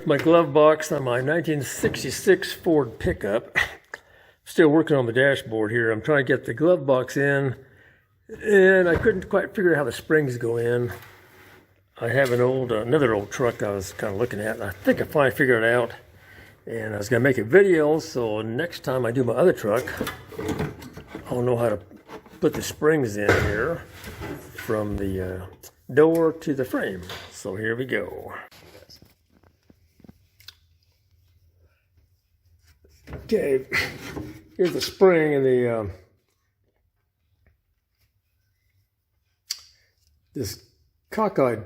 with my glove box on my 1966 Ford pickup. Still working on the dashboard here. I'm trying to get the glove box in, and I couldn't quite figure out how the springs go in. I have another old truck I was kind of looking at, and I think I finally figured it out. And I was going to make a video, so next time I do my other truck, I'll know how to put the springs in here from the door to the frame. So here we go. Okay, here's the spring and the this cockeyed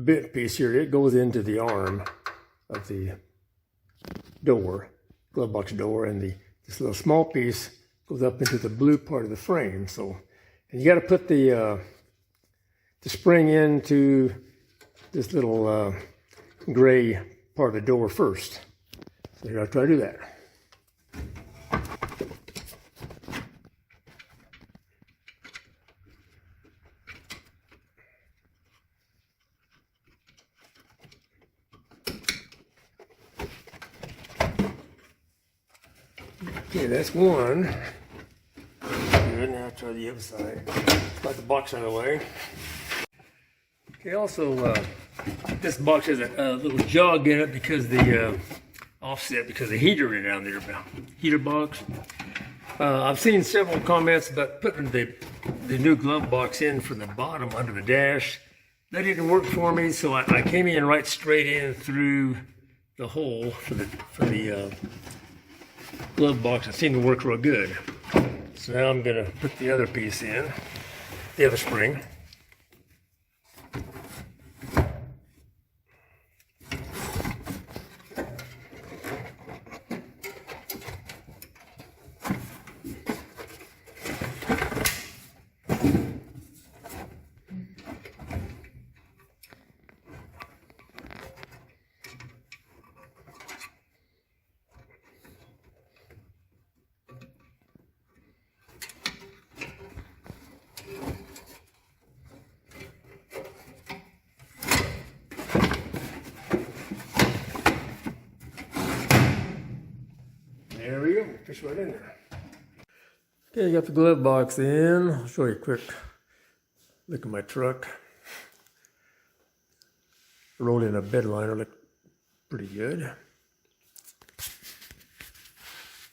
bit piece here. It goes into the arm of the door, glove box door, and this little small piece goes up into the blue part of the frame. So, and you got to put the spring into this little gray part of the door first. So here I'll try to do that. Okay, that's one. Good, now I'll try the other side. Got the box out of the way. Okay, also, this box has a little jog in it because the offset, because the heater is down there, heater box. I've seen several comments about putting the new glove box in from the bottom under the dash. That didn't work for me, so I came in right straight in through the hole for the glove box. It seemed to work real good. So now I'm going to put the other piece in, the other spring. There we go, fish right in there. Okay, you got the glove box in. I'll show you a quick look at my truck. Rolled in a bed liner, looked pretty good.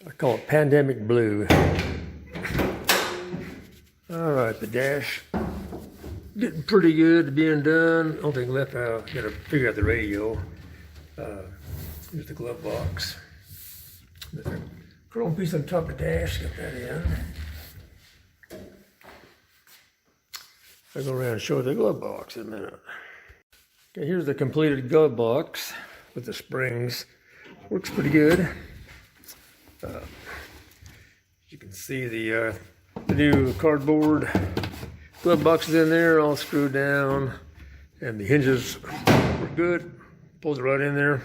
I call it Pandemic Blue. All right, the dash getting pretty good, being done. Only thing left, I gotta figure out the radio. Here's the glove box. There's a chrome piece on top of the dash, get that in. I'll go around and show the glove box in a minute. Okay, here's the completed glove box with the springs. Works pretty good. You can see the new cardboard glove box is in there, all screwed down, and the hinges were good. Pulls it right in there.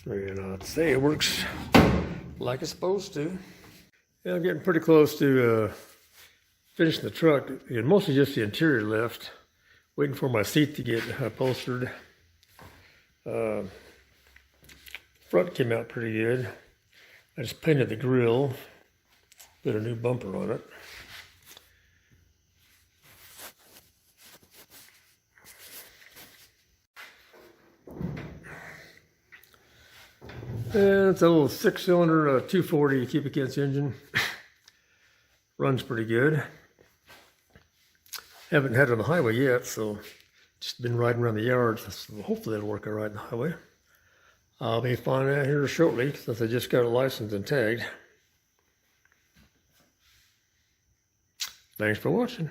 So, I'd say it works like it's supposed to. Yeah, I'm getting pretty close to finishing the truck. Mostly just the interior left. Waiting for my seat to get upholstered. Front came out pretty good. I just painted the grill, put a new bumper on it. And it's a little 6-cylinder 240 cubic inch engine. Runs pretty good. Haven't had it on the highway yet, so just been riding around the yard. So hopefully it'll work all right on the highway. I'll be finding out here shortly since I just got a license and tagged. Thanks for watching.